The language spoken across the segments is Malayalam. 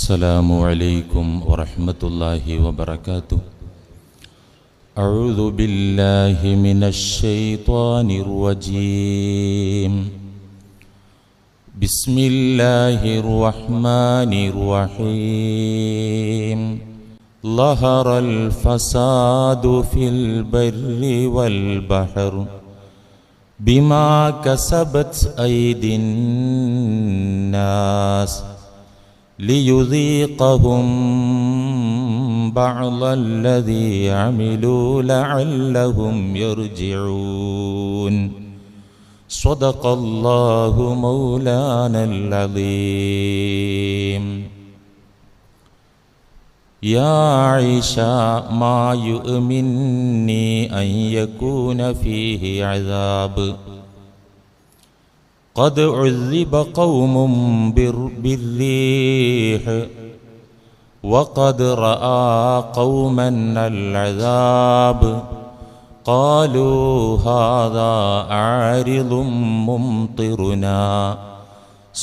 السلام عليكم ورحمة الله وبركاته. أعوذ بالله من الشيطان الرجيم. بسم الله الرحمن الرحيم. ظهر الفساد في البر والبحر بما كسبت أيدي الناس ليذيقهم بعض الذي عملوا لعلهم يرجعون. صدق الله مولانا العظيم. يا عائشة ما يؤمنني أن يكون فيه عذاب قد عذب قوم بالريح وقد رأى قوما العذاب قالوا هذا عارض ممطرنا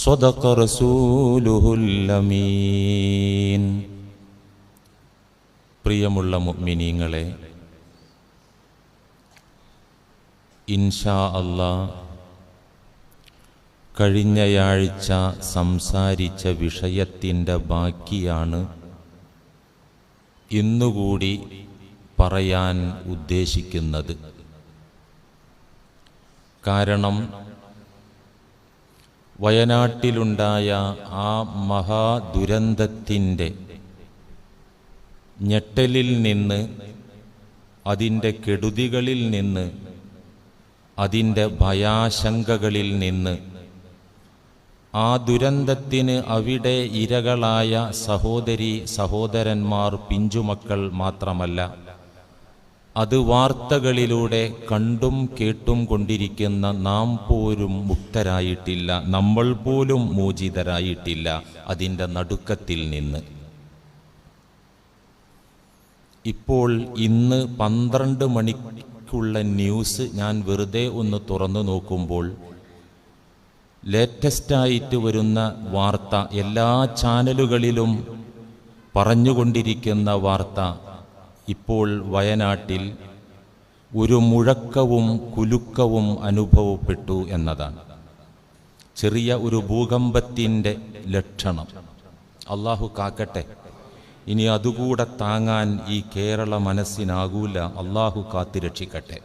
صدق رسوله الأمين. പ്രിയമുള്ള മുഅ്മിനീങ്ങളെ, ഇൻഷാ അല്ലാഹ് കഴിഞ്ഞയാഴ്ച സംസാരിച്ച വിഷയത്തിൻ്റെ ബാക്കിയാണ് ഇന്നുകൂടി പറയാൻ ഉദ്ദേശിക്കുന്നത്. കാരണം വയനാട്ടിലുണ്ടായ ആ മഹാദുരന്തത്തിൻ്റെ ഞെട്ടലിൽ നിന്ന്, അതിൻ്റെ കെടുതികളിൽ നിന്ന്, അതിൻ്റെ ഭയാശങ്കകളിൽ നിന്ന്, ആ ദുരന്തത്തിന് അവിടെ ഇരകളായ സഹോദരി സഹോദരന്മാർ, പിഞ്ചുമക്കൾ മാത്രമല്ല, അത് വാർത്തകളിലൂടെ കണ്ടും കേട്ടും കൊണ്ടിരിക്കുന്ന നാം പോലും മുക്തരായിട്ടില്ല, നമ്മൾ പോലും മോചിതരായിട്ടില്ല അതിൻ്റെ നടുക്കത്തിൽ നിന്ന്. ഇപ്പോൾ ഇന്ന് 12 മണിക്കുള്ള ന്യൂസ് ഞാൻ വെറുതെ ഒന്ന് തുറന്നു നോക്കുമ്പോൾ ലേറ്റസ്റ്റായിട്ട് വരുന്ന വാർത്ത, എല്ലാ ചാനലുകളിലും പറഞ്ഞുകൊണ്ടിരിക്കുന്ന വാർത്ത, ഇപ്പോൾ വയനാട്ടിൽ ഒരു മുഴക്കവും കുലുക്കവും അനുഭവപ്പെട്ടു എന്നതാണ്. ചെറിയ ഒരു ഭൂകമ്പത്തിൻ്റെ ലക്ഷണം. അള്ളാഹു കാക്കട്ടെ. ഇനി അതുകൂടെ താങ്ങാൻ ഈ കേരള മനസ്സിനാകൂല. അള്ളാഹു കാത്തിരക്ഷിക്കട്ടെ.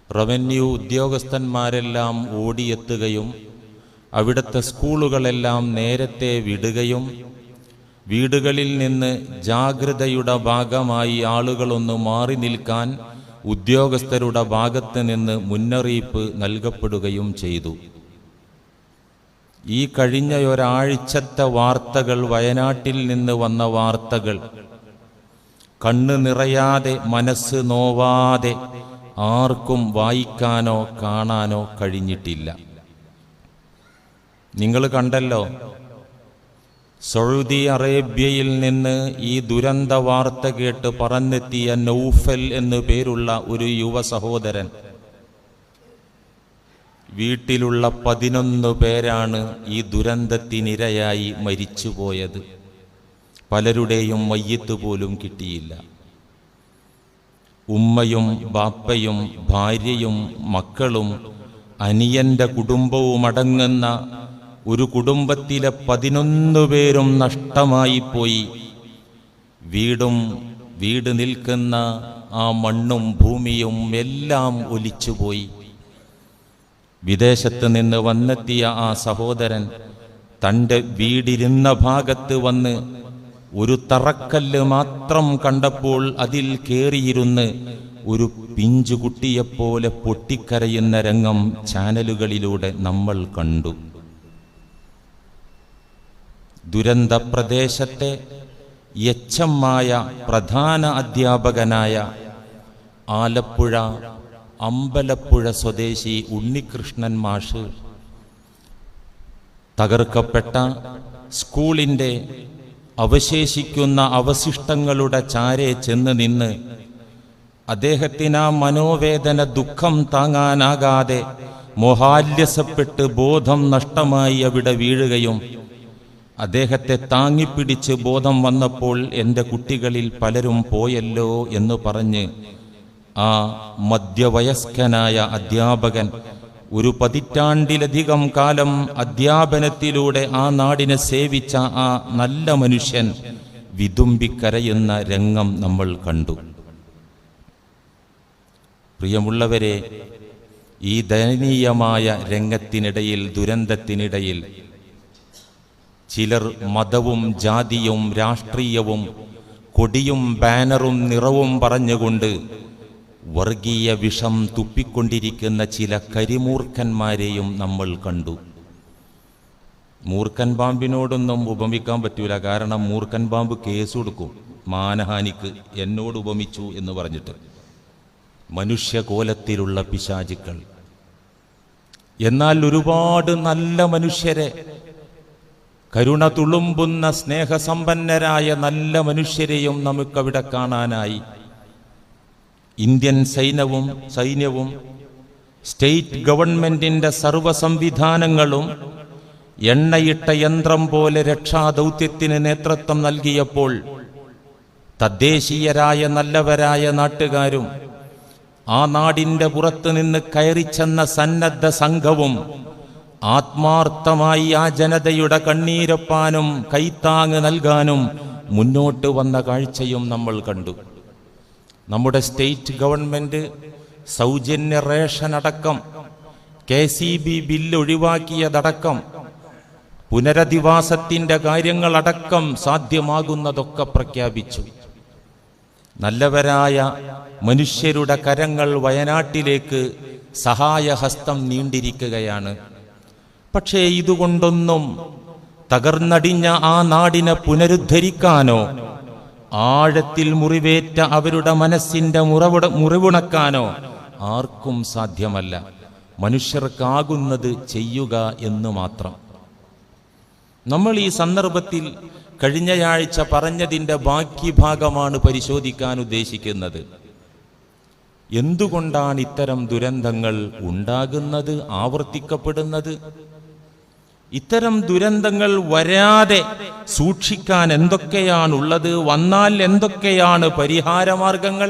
റവന്യൂ ഉദ്യോഗസ്ഥന്മാരെല്ലാം ഓടിയെത്തുകയും അവിടുത്തെ സ്കൂളുകളെല്ലാം നേരത്തെ വിടുകയും വീടുകളിൽ നിന്ന് ജാഗ്രതയുടെ ഭാഗമായി ആളുകളൊന്ന് മാറി നിൽക്കാൻ ഉദ്യോഗസ്ഥരുടെ ഭാഗത്ത് നിന്ന് മുന്നറിയിപ്പ് നൽകപ്പെടുകയും ചെയ്തു. ഈ കഴിഞ്ഞ ഒരാഴ്ചത്തെ വാർത്തകൾ, വയനാട്ടിൽ നിന്ന് വന്ന വാർത്തകൾ, കണ്ണ് നിറയാതെ, മനസ്സ് നോവാതെ ആർക്കും വായിക്കാനോ കാണാനോ കഴിഞ്ഞിട്ടില്ല. നിങ്ങൾ കണ്ടല്ലോ, സൗദി അറേബ്യയിൽ നിന്ന് ഈ ദുരന്ത വാർത്ത കേട്ട് പറന്നെത്തിയ നൗഫൽ എന്നു പേരുള്ള ഒരു യുവ സഹോദരൻ, വീട്ടിലുള്ള 11 പേരാണ് ഈ ദുരന്തത്തിനിരയായി മരിച്ചുപോയത്. പലരുടെയും മയ്യിത്ത് പോലും കിട്ടിയില്ല. ഉമ്മയും ബാപ്പയും ഭാര്യയും മക്കളും അനിയൻ്റെ കുടുംബവുമടങ്ങുന്ന ഒരു കുടുംബത്തിലെ 11 പേരും നഷ്ടമായിപ്പോയി. വീട് നിൽക്കുന്ന ആ മണ്ണും ഭൂമിയും എല്ലാം ഒലിച്ചുപോയി. വിദേശത്ത് നിന്ന് വന്നെത്തിയ ആ സഹോദരൻ തൻ്റെ വീടിരുന്ന ഭാഗത്ത് വന്ന് ഒരു തറക്കല്ല് മാത്രം കണ്ടപ്പോൾ അതിൽ കയറിയിരുന്ന് ഒരു പിഞ്ചുകുട്ടിയെപ്പോലെ പൊട്ടിക്കരയുന്ന രംഗം ചാനലുകളിലൂടെ നമ്മൾ കണ്ടു. ദുരന്ത പ്രദേശത്തെ യച്ഛമായ പ്രധാന അധ്യാപകനായ ആലപ്പുഴ അമ്പലപ്പുഴ സ്വദേശി ഉണ്ണികൃഷ്ണൻ മാഷ് തകർക്കപ്പെട്ട സ്കൂളിൻ്റെ അവശേഷിക്കുന്ന അവശിഷ്ടങ്ങളുടെ ചാരെ ചെന്ന് നിന്ന് അദ്ദേഹത്തിന് ആ മനോവേദന, ദുഃഖം താങ്ങാനാകാതെ മോഹാല്യസപ്പെട്ട് ബോധം നഷ്ടമായി അവിടെ വീഴുകയും അദ്ദേഹത്തെ താങ്ങിപ്പിടിച്ച് ബോധം വന്നപ്പോൾ എൻ്റെ കുട്ടികളിൽ പലരും പോയല്ലോ എന്ന് പറഞ്ഞ് ആ മധ്യവയസ്കനായ അധ്യാപകൻ ഒരു 10 പതിറ്റാണ്ടിലധികം കാലം അധ്യാപനത്തിലൂടെ ആ നാടിനെ സേവിച്ച ആ നല്ല മനുഷ്യൻ വിതുമ്പിക്കരയുന്ന രംഗം നമ്മൾ കണ്ടു. പ്രിയമുള്ളവരെ, ഈ ദയനീയമായ രംഗത്തിനിടയിൽ, ദുരന്തത്തിനിടയിൽ ചിലർ മതവും ജാതിയും രാഷ്ട്രീയവും കൊടിയും ബാനറും നിറവും പറഞ്ഞുകൊണ്ട് വർഗീയ വിഷം തുപ്പിക്കൊണ്ടിരിക്കുന്ന ചില കരിമൂർഖന്മാരെയും നമ്മൾ കണ്ടു. മൂർഖൻ പാമ്പിനോടൊന്നും ഉപമിക്കാൻ പറ്റൂല. കാരണം മൂർഖൻ പാമ്പ് കേസ് കൊടുക്കും മാനഹാനിക്ക്, എന്നോട് ഉപമിച്ചു എന്ന് പറഞ്ഞിട്ട്. മനുഷ്യകോലത്തിലുള്ള പിശാചുക്കൾ. എന്നാൽ ഒരുപാട് നല്ല മനുഷ്യരെ, കരുണ തുളുമ്പുന്ന സ്നേഹസമ്പന്നരായ നല്ല മനുഷ്യരെയും നമുക്കവിടെ കാണാനായി. ഇന്ത്യൻ സൈന്യവും സ്റ്റേറ്റ് ഗവൺമെന്റിന്റെ സർവ്വ സംവിധാനങ്ങളും എണ്ണയിട്ട യന്ത്രം പോലെ രക്ഷാദൗത്യത്തിന് നേതൃത്വം നൽകിയപ്പോൾ തദ്ദേശീയരായ നല്ലവരായ നാട്ടുകാരും ആ നാടിന്റെ പുറത്തുനിന്ന് കയറിച്ചെന്ന സന്നദ്ധ സംഘവും ആത്മാർത്ഥമായി ആ ജനതയുടെ കണ്ണീരൊപ്പാനും കൈത്താങ്ങ് നൽകാനും മുന്നോട്ട് വന്ന കാഴ്ചയും നമ്മൾ കണ്ടു. നമ്മുടെ സ്റ്റേറ്റ് ഗവൺമെന്റ് സൗജന്യ റേഷൻ അടക്കം, KCB ബില്ല് ഒഴിവാക്കിയതടക്കം, പുനരധിവാസത്തിന്റെ കാര്യങ്ങളടക്കം സാധ്യമാകുന്നതൊക്കെ പ്രഖ്യാപിച്ചു. നല്ലവരായ മനുഷ്യരുടെ കരങ്ങൾ വയനാട്ടിലേക്ക് സഹായഹസ്തം നീണ്ടിരിക്കുകയാണ്. പക്ഷേ ഇതുകൊണ്ടൊന്നും തകർന്നടിഞ്ഞ ആ നാടിനെ പുനരുദ്ധരിക്കാനോ ആഴത്തിൽ മുറിവേറ്റ അവരുടെ മനസ്സിന്റെ മുറിവുണക്കാനോ ആർക്കും സാധ്യമല്ല. മനുഷ്യർക്കാകുന്നത് ചെയ്യുക എന്ന് മാത്രം. നമ്മൾ ഈ സന്ദർഭത്തിൽ കഴിഞ്ഞയാഴ്ച പറഞ്ഞതിൻ്റെ ബാക്കി ഭാഗമാണ് പരിശോധിക്കാൻ ഉദ്ദേശിക്കുന്നത്. എന്തുകൊണ്ടാണ് ഇത്തരം ദുരന്തങ്ങൾ ഉണ്ടാകുന്നത്, ആവർത്തിക്കപ്പെടുന്നത്? ഇത്തരം ദുരന്തങ്ങൾ വരാതെ സൂക്ഷിക്കാൻ എന്തൊക്കെയാണുള്ളത്, വന്നാൽ എന്തൊക്കെയാണ് പരിഹാരമാർഗങ്ങൾ?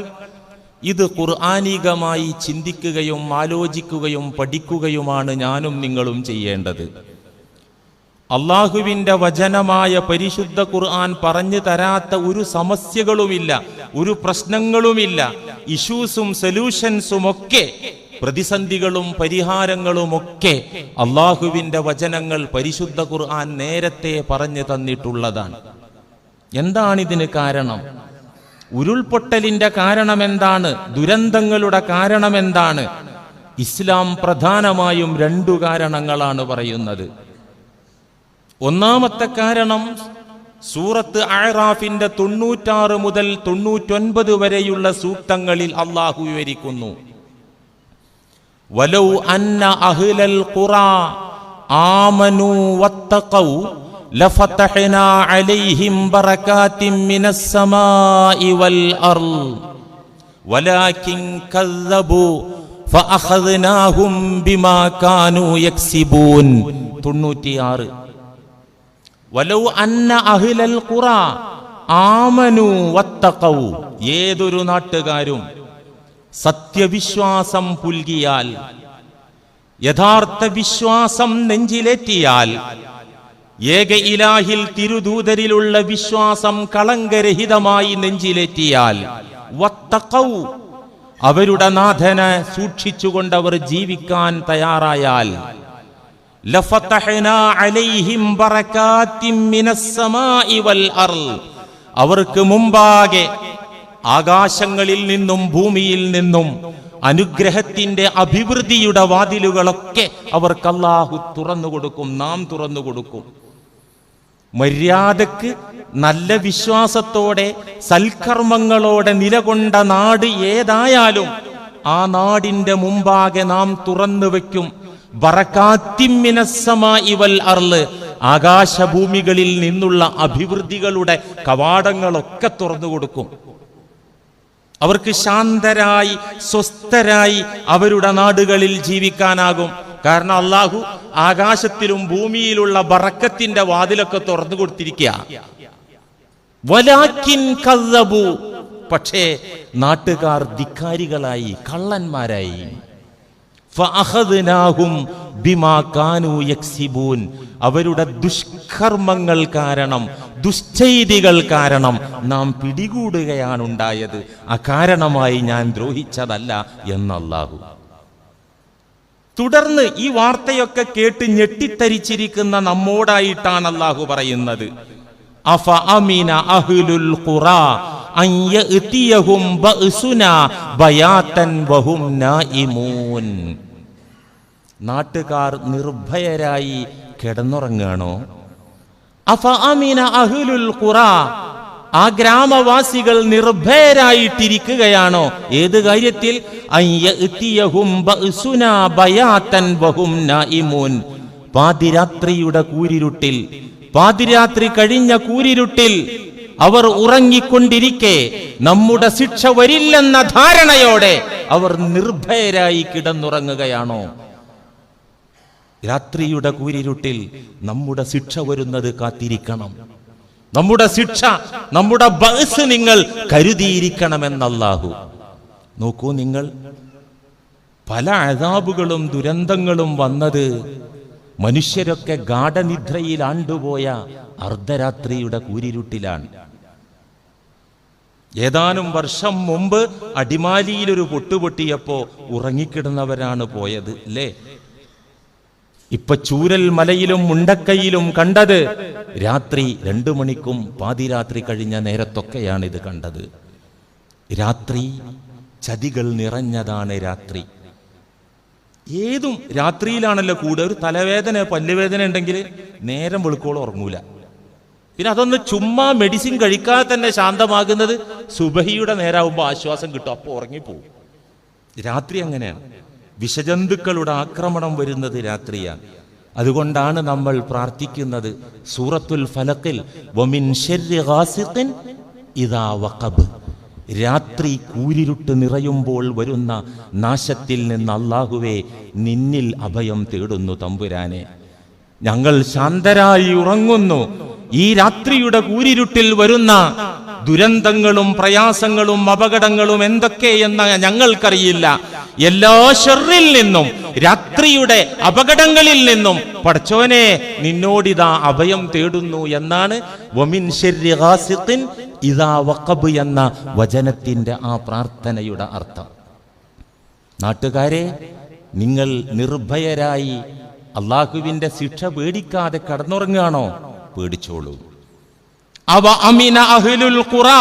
ഇത് ഖുർആനികമായി ചിന്തിക്കുകയും ആലോചിക്കുകയും പഠിക്കുകയുമാണ് ഞാനും നിങ്ങളും ചെയ്യേണ്ടത്. അള്ളാഹുവിൻ്റെ വചനമായ പരിശുദ്ധ ഖുർആൻ പറഞ്ഞു തരാത്ത ഒരു സമസ്യകളുമില്ല, ഒരു പ്രശ്നങ്ങളുമില്ല. ഇഷ്യൂസും സൊല്യൂഷൻസും ഒക്കെ, പ്രതിസന്ധികളും പരിഹാരങ്ങളുമൊക്കെ അള്ളാഹുവിൻ്റെ വചനങ്ങൾ പരിശുദ്ധ ഖുർആൻ നേരത്തെ പറഞ്ഞു തന്നിട്ടുള്ളതാണ്. എന്താണിതിന് കാരണം? ഉരുൾപൊട്ടലിന്റെ കാരണം എന്താണ്? ദുരന്തങ്ങളുടെ കാരണം എന്താണ്? ഇസ്ലാം പ്രധാനമായും 2 കാരണങ്ങളാണ് പറയുന്നത്. ഒന്നാമത്തെ കാരണം സൂറത്ത് അഅറാഫിന്റെ 96 മുതൽ 99 വരെയുള്ള സൂക്തങ്ങളിൽ അള്ളാഹു വിവരിക്കുന്നു. വലൗ അന്ന അഹ്ലൽ ഖുറാ ആമനൂ വത്തഖൗ ലഫതഹ്നാ അലൈഹിം ബറകാതിൻ മിനസ് സമാഇ വൽ അർള് വലാകിൻ കസ്സബൂ ഫഅഖദ്നാഹും ബിമാ കാനൂ യക്സിബൂൻ. 96. വലൗ അന്ന അഹ്ലൽ ഖുറാ ആമനൂ വത്തഖൗ, ഏതൊരു നാട്ടുകാരും സത്യവിശ്വാസം പുൽകിയാൽ, യഥാർത്ഥ വിശ്വാസം നെഞ്ചിലേറ്റിയാൽ, ഏക ഇലാഹിൽ തിരുദൂതരിലുള്ള വിശ്വാസം കളങ്കരഹിതമായി നെഞ്ചിലേറ്റിയാൽ, വത്തഖൗ, അവരുടെ നാഥനെ സൂക്ഷിച്ചുകൊണ്ട് അവർ ജീവിക്കാൻ തയ്യാറായാൽ, ലഫതഹ്നാ അലൈഹിം ബറകാതിൻ മിനസ് സമാഇ വൽ അർള്, അവർക്ക് മുമ്പാകെ ആകാശങ്ങളിൽ നിന്നും ഭൂമിയിൽ നിന്നും അനുഗ്രഹത്തിന്റെ അഭിവൃദ്ധിയുടെ വാതിലുകളൊക്കെ അവർക്ക് അല്ലാഹു തുറന്നു കൊടുക്കും, നാം തുറന്നു കൊടുക്കും. മര്യാദക്ക് നല്ല വിശ്വാസത്തോടെ സൽക്കർമ്മങ്ങളോടെ നിലകൊണ്ട നാട് ഏതായാലും ആ നാടിന്റെ മുമ്പാകെ നാം തുറന്നു വെക്കും. ബറകാതിൻ മിനസ് സമാഇ വൽ അർള്, ആകാശഭൂമികളിൽ നിന്നുള്ള അഭിവൃദ്ധികളുടെ കവാടങ്ങളൊക്കെ തുറന്നു കൊടുക്കും. അവർക്ക് ശാന്തരായി സ്വസ്ഥരായി അവരുടെ നാടുകളിൽ ജീവിക്കാനാകും. കാരണം അള്ളാഹു ആകാശത്തിലും ഭൂമിയിലുള്ള ബറക്കത്തിന്റെ വാതിലൊക്കെ തുറന്നു കൊടുത്തിരിക്കുക. വലാകിൻ കസ്സബു, പക്ഷേ നാട്ടുകാർ ധിക്കാരികളായി, കള്ളന്മാരായി. ഫഅഖദ്നാഹും ബിമാ കാനൂ യക്സിബൂൻ, അവരുടെ ദുഷ്കർമ്മങ്ങൾ കാരണം, ദുശ്ചെയ്തികൾ കാരണം നാം പിടികൂടുകയാണ് ഉണ്ടായത്. അകാരണമായി ഞാൻ ദ്രോഹിച്ചതല്ല എന്നല്ലാഹു. തുടർന്ന് ഈ വാർത്തയൊക്കെ കേട്ട് ഞെട്ടിത്തരിച്ചിരിക്കുന്ന നമ്മോടായിട്ടാണ് അല്ലാഹു പറയുന്നത്, അഫ അമിന അഹ്ലുൽ ഖുറാ അൻ യഅതിയഹും ബഅസുനാ ബയാതൻ വഹും നായിമൂൻ. നാട്ടുകാർ നിർഭയരായി കിടന്നുറങ്ങാണോ? അഫ അമിന അഹ്ലുൽ ഖുറാ, ആ ഗ്രാമവാസികൾ നിർഭയരായിട്ടിരിക്കുകയാണോ? ഏത് കാര്യത്തിൽ? അൻ യഅതിയഹും ബഅസുനാ ബയാതൻ വഹും നായിമൂൻ, പാതിരാത്രിയുടെ കൂരിരുട്ടിൽ, പാതിരാത്രി കഴിഞ്ഞ കൂരിരുട്ടിൽ അവർ ഉറങ്ങിക്കൊണ്ടിരിക്കെ നമ്മുടെ ശിക്ഷ വരില്ലെന്ന ധാരണയോടെ അവർ നിർഭയരായി കിടന്നുറങ്ങുകയാണോ? രാത്രിയുടെ കൂരിരുട്ടിൽ നമ്മുടെ ശിക്ഷ വരുന്നത് കാത്തിരിക്കണം. നമ്മുടെ ശിക്ഷ, നമ്മുടെ ബഅസ് നിങ്ങൾ കരുതിയിരിക്കണമെന്നല്ലാഹു. നോക്കൂ നിങ്ങൾ, പല അദാബുകളും ദുരന്തങ്ങളും വന്നത് മനുഷ്യരൊക്കെ ഗാഢനിദ്രയിൽ ആണ്ടുപോയ അർദ്ധരാത്രിയുടെ കൂരിരുട്ടിലാണ്. ഏതാനും വർഷം മുമ്പ് അടിമാലിയിലൊരു പൊട്ടുപൊട്ടിയപ്പോ ഉറങ്ങിക്കിടന്നവരാണ് പോയത് അല്ലേ? ഇപ്പൊ ചൂരൽ മലയിലും മുണ്ടക്കയിലും കണ്ടത് രാത്രി 2 മണിക്കും പാതിരാത്രി കഴിഞ്ഞ നേരത്തൊക്കെയാണ് ഇത് കണ്ടത്. രാത്രി ചതികൾ നിറഞ്ഞതാണ് രാത്രി. ഏതും രാത്രിയിലാണല്ലോ കൂടുതൽ. ഒരു തലവേദന, പല്ലുവേദന ഉണ്ടെങ്കിൽ നേരം വെളുക്കോളം ഉറങ്ങൂല. പിന്നെ അതൊന്ന് ചുമ്മാ മെഡിസിൻ കഴിക്കാതെ തന്നെ ശാന്തമാകുന്നത് സുബഹിയുടെ നേരാവുമ്പോൾ ആശ്വാസം കിട്ടും, അപ്പോൾ ഉറങ്ങിപ്പോവും. രാത്രി അങ്ങനെയാണ്. വിഷജന്തുക്കളുടെ ആക്രമണം വരുന്നത് രാത്രിയാണ്. അതുകൊണ്ടാണ് നമ്മൾ പ്രാർത്ഥിക്കുന്നത് സൂറത്തുൽ ഫലഖിൽ വമിൻ ശർരി ഗാസിഖിൻ ഇദാ വഖബ്, രാത്രി കൂരിരുട്ട് നിറയുമ്പോൾ വരുന്ന നാശത്തിൽ നിന്ന് അല്ലാഹുവേ നിന്നിൽ അഭയം തേടുന്നു തമ്പുരാനെ. ഞങ്ങൾ ശാന്തരായി ഉറങ്ങുന്നു. ഈ രാത്രിയുടെ കൂരിരുട്ടിൽ വരുന്ന ദുരന്തങ്ങളും പ്രയാസങ്ങളും അപകടങ്ങളും എന്തൊക്കെയെന്ന് ഞങ്ങൾക്കറിയില്ല. എല്ലാ ശർറിൽ നിന്നും, രാത്രിയുടെ അപകടങ്ങളിൽ നിന്നും പടച്ചോനെ നിന്നോടിതാ അഭയം തേടുന്നു എന്നാണ് വമിൻ ശർരി ഗാസിഖിൻ ഇദാ വഖബ് എന്ന വചനത്തിന്റെ ആ പ്രാർത്ഥനയുടെ അർത്ഥം. നാട്ടുകാരെ, നിങ്ങൾ നിർഭയരായി അള്ളാഹുവിന്റെ ശിക്ഷ പേടിക്കാതെ കടന്നുറങ്ങുകയാണോ? പേടിച്ചോളൂ. അവ അമിന അഹ്ലുൽ ഖുറാ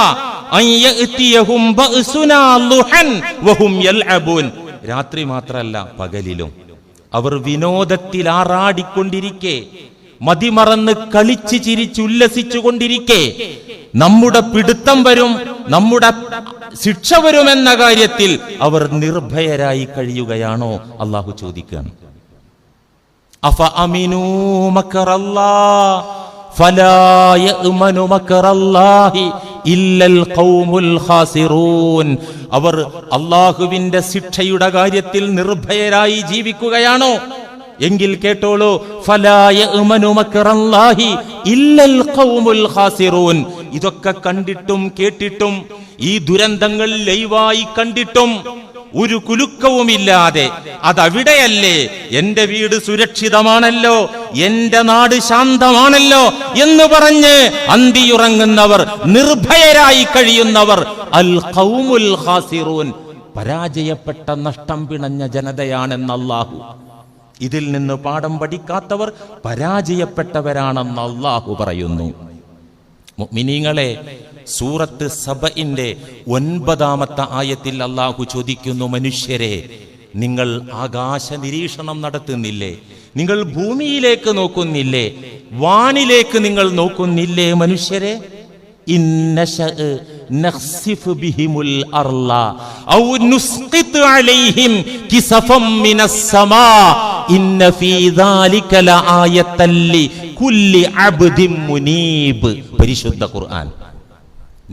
അൻ യഅതിയഹും ബഅസുനാ ളുഹൻ വഹും യൽഅബൂൻ, രാത്രി മാത്രല്ല പകലിലും അവർ വിനോദത്തിൽ ആറാടിക്കൊണ്ടിരിക്കെ, മതിമറന്ന് കളിച്ച് ചിരിച്ചുല്ലസിച്ചു കൊണ്ടിരിക്കെ നമ്മുടെ പിടുത്തം വരും, നമ്മുടെ ശിക്ഷ വരുമെന്ന കാര്യത്തിൽ അവർ നിർഭയരായി കഴിയുകയാണോ? അള്ളാഹു ചോദിക്കുകയാണ്. അഫ അമിനൂ മക്കറല്ലാഹ് ഫലാ യഅ്മനു മക്കറല്ലാഹി ഇല്ലൽ ഖൗമുൽ ഖാസിറൂൻ, അവർ അള്ളാഹുവിന്റെ ശിക്ഷയുടെ കാര്യത്തിൽ നിർഭയരായി ജീവിക്കുകയാണോ? എങ്കിൽ കേട്ടോളൂ, ഫലാ യഅ്മനു മക്കറല്ലാഹി ഇല്ലൽ ഖൗമുൽ ഖാസിറൂൻ. ഇതൊക്കെ കണ്ടിട്ടും കേട്ടിട്ടും, ഈ ദുരന്തങ്ങൾ ലൈവായി കണ്ടിട്ടും ഒരു കുലുക്കവുമില്ലാതെ, അതവിടെയല്ലേ, എന്റെ വീട് സുരക്ഷിതമാണല്ലോ, എന്റെ നാട് ശാന്തമാണല്ലോ എന്ന് പറഞ്ഞ് അന്തിയുറങ്ങുന്നവർ, നിർഭയരായി കഴിയുന്നവർ അൽ ഖൗമുൽ ഖാസിറൂൻ, പരാജയപ്പെട്ട നഷ്ടം പിണഞ്ഞ ജനതയാണെന്ന് അല്ലാഹു. ഇതിൽ നിന്ന് പാഠം പഠിക്കാത്തവർ പരാജയപ്പെട്ടവരാണെന്ന് അല്ലാഹു പറയുന്നു. മുഅ്മിനീങ്ങളെ, സൂറത്ത് സബഇന്റെ 9-ാമത്തെ ആയത്തിൽ അല്ലാഹു ചോദിക്കുന്നു, മനുഷ്യരെ, നിങ്ങൾ ആകാശ നിരീക്ഷണം നടത്തുന്നില്ലേ? നിങ്ങൾ ഭൂമിയിലേക്ക് നോക്കുന്നില്ലേ? വാനിലേക്ക് നിങ്ങൾ നോക്കുന്നില്ലേ? മനുഷ്യരെ, ഇന്നശഅ നഖ്സിഫ് ബിഹിമുൽ അർള ഔ നുസ്ഖിത് അലൈഹിം കിസഫം മിനസ് സമാ ഇന്ന ഫീ ദാലിക ലആയത്തൻ ലികുല്ലി അബ്ദിൻ മുനീബ്. പരിശുദ്ധ ഖുർആൻ.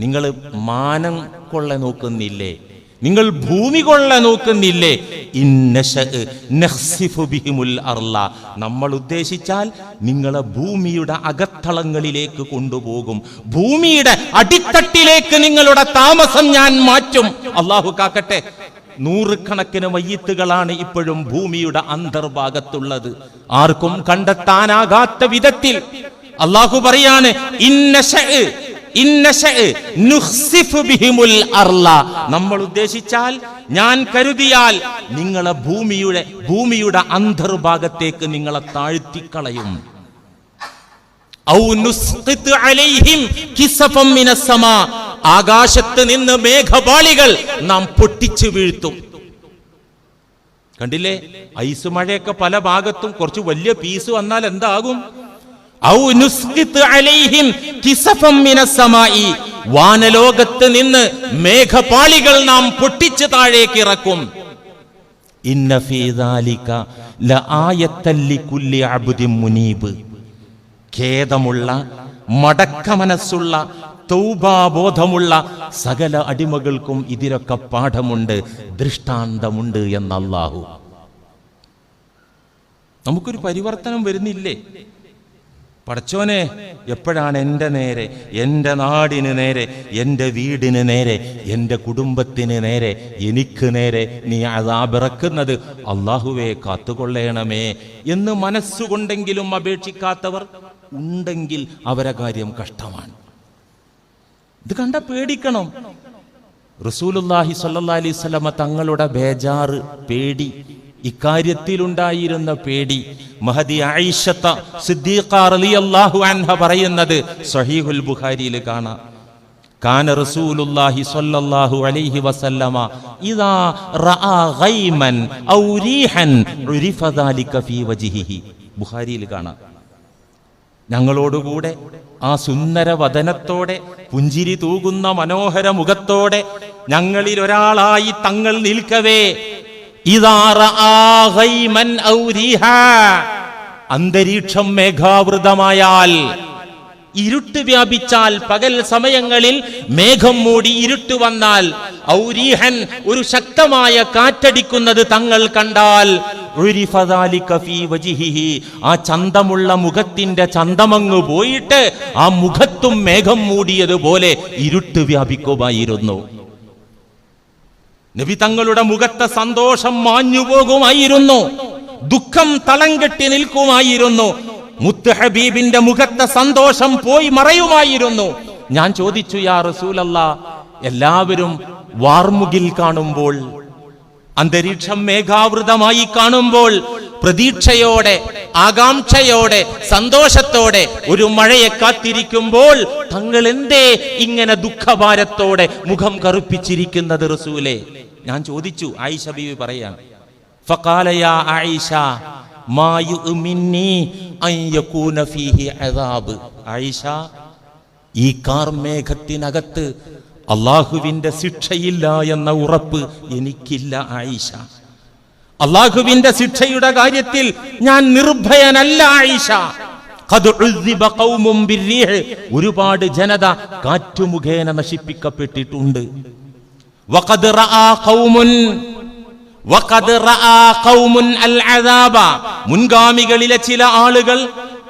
നിങ്ങൾ മാനം കൊള്ള നോക്കുന്നില്ലേ? നിങ്ങൾ ഭൂമി കൊള്ള നോക്കുന്നില്ലേ? നമ്മൾ ഉദ്ദേശിച്ചാൽ നിങ്ങളെ ഭൂമിയുടെ അകത്തളങ്ങളിലേക്ക് കൊണ്ടുപോകും, ഭൂമിയുടെ അടിത്തട്ടിലേക്ക് നിങ്ങളുടെ താമസം ഞാൻ മാറ്റും. അള്ളാഹു കാക്കട്ടെ. നൂറുകണക്കിന് മയ്യിത്തുകളാണ് ഇപ്പോഴും ഭൂമിയുടെ അന്തർഭാഗത്തുള്ളത്, ആർക്കും കണ്ടെത്താനാകാത്ത വിധത്തിൽ. അള്ളാഹു പറയാണ്, നമ്മൾ ഉദ്ദേശിച്ചാൽ, ഞാൻ കരുതിയാൽ നിങ്ങളെ ഭൂമിയുടെ അന്തർഭാഗത്തേക്ക് നിങ്ങളെ താഴ്ത്തിക്കളയും. ആകാശത്ത് നിന്ന് മേഘപാളികൾ നാം പൊട്ടിച്ചു വീഴ്ത്തും. കണ്ടില്ലേ, ഐസ് മഴയൊക്കെ പല ഭാഗത്തും കുറച്ച് വലിയ പീസ് വന്നാൽ എന്താകും? വാനലോകത്ത് നിന്ന് മേഘപാളികൾ നാം പൊട്ടിച്ച് താഴേക്ക് ഇറക്കും. ഇന്ന ഫീ ദാലിക ലആയത്തൻ ലികുല്ലി അബ്ദിൻ മുനീബ്. ഖേദമുള്ള, മടക്കമനസ്സുള്ള, തൗബാബോധമുള്ള സകല അടിമകൾക്കും ഇതിലൊക്കെ പാഠമുണ്ട്, ദൃഷ്ടാന്തമുണ്ട് എന്ന് അല്ലാഹു. നമുക്കൊരു പരിവർത്തനം വരുന്നില്ലേ? പടച്ചോനെ, എപ്പോഴാണ് എൻ്റെ നേരെ, എൻ്റെ നാടിന് നേരെ, എൻ്റെ വീടിന് നേരെ, എൻ്റെ കുടുംബത്തിന് നേരെ, എനിക്ക് നേരെ നീ അദാബിറക്കുന്നത്? അള്ളാഹുവേ കാത്തുകൊള്ളണമേ എന്ന് മനസ്സുകൊണ്ടെങ്കിലും അപേക്ഷിക്കാത്തവർ ഉണ്ടെങ്കിൽ അവരെ കാര്യം കഷ്ടമാണ്. ഇത് കണ്ട പേടിക്കണം. റസൂലുള്ളാഹി സ്വല്ലല്ലാഹി അലൈഹി വസല്ലമ തങ്ങളുടെ ബേജാറ്, പേടി, ഇക്കാര്യത്തിലുണ്ടായിരുന്ന പേടി മഹദി ആയിഷത്ത സിദ്ദീഖ റളിയല്ലാഹു അൻഹ പറയുന്നത് സ്വഹീഹുൽ ബുഖാരിയിൽ കാണാം. കാന റസൂലുള്ളാഹി സ്വല്ലല്ലാഹു അലൈഹി വസല്ലമ ഇദാ റആ ഗൈമൻ ഔ റീഹൻ ഉരിഫ ദാലിക ഫീ വജ്ഹിഹി. ബുഖാരിയിൽ കാണാം. ഞങ്ങളോടുകൂടെ ആ സുന്ദര വദനത്തോടെ, പുഞ്ചിരി തൂകുന്ന മനോഹര മുഖത്തോടെ ഞങ്ങളിൽ ഒരാളായി തങ്ങൾ നിൽക്കവേ, അന്തരീക്ഷം മേഘാവൃതമായാൽ, ഇരുട്ട് വ്യാപിച്ചാൽ, പകൽ സമയങ്ങളിൽ മേഘം മൂടി ഇരുട്ട് വന്നാൽ, ഔരീഹൻ ഒരു ശക്തമായ കാറ്റടിക്കുന്നത് തങ്ങൾ കണ്ടാൽ, ആ ചന്തമുള്ള മുഖത്തിന്റെ ചന്തമങ്ങ് പോയിട്ട് ആ മുഖത്തും മേഘം മൂടിയതുപോലെ ഇരുട്ട് വ്യാപിക്കുമായിരുന്നു. നബി തങ്ങളുടെ മുഖത്തെ സന്തോഷം മാഞ്ഞു പോകുമായിരുന്നു, ദുഃഖം തളം കെട്ടി നിൽക്കുമായിരുന്നു. മുത്ത് ഹബീബിന്റെ മുഖത്തെ സന്തോഷം പോയി മറയുമായിരുന്നു. ഞാൻ ചോദിച്ചു, യാ റസൂലല്ലാഹ്, എല്ലാവരും വാർമുകിൽ കാണുമ്പോൾ, അന്തരീക്ഷം മേഘാവൃതമായി കാണുമ്പോൾ, പ്രതീക്ഷയോടെ, ആകാംക്ഷയോടെ, സന്തോഷത്തോടെ ഒരു മഴയെ കാത്തിരിക്കുമ്പോൾ തങ്ങൾ എന്തേ ഇങ്ങനെ ദുഃഖഭാരത്തോടെ മുഖം കറുപ്പിച്ചിരിക്കുന്നത് റസൂലേ? ഞാൻ ചോദിച്ചു. ആയിഷ ബീവി പറയാണ്, ഫഖാല യാ ആയിഷ മാ യുഅ്മിന്നി അൻ യകൂന ഫീഹി അദാബ്. ആയിഷ, ഈ കാർമേഘത്തിനകത്ത് അള്ളാഹുവിന്റെ ശിക്ഷയില്ല എന്ന ഉറപ്പ് എനിക്കില്ല ആയിഷ. അള്ളാഹുവിന്റെ ശിക്ഷയുടെ കാര്യത്തിൽ ഞാൻ നിർഭയനല്ല ആയിഷ. ഖദ് ഉസിബ ഖൗമുൻ ബിർരീഹ്, ഒരുപാട് ജനത കാറ്റുമുഖേന നശിപ്പിക്കപ്പെട്ടിട്ടുണ്ട്. വഖദ് റആ ഖൗമുൻ അൽ അദാബ, മുൻഗാമികളിലെ ചില ആളുകൾ,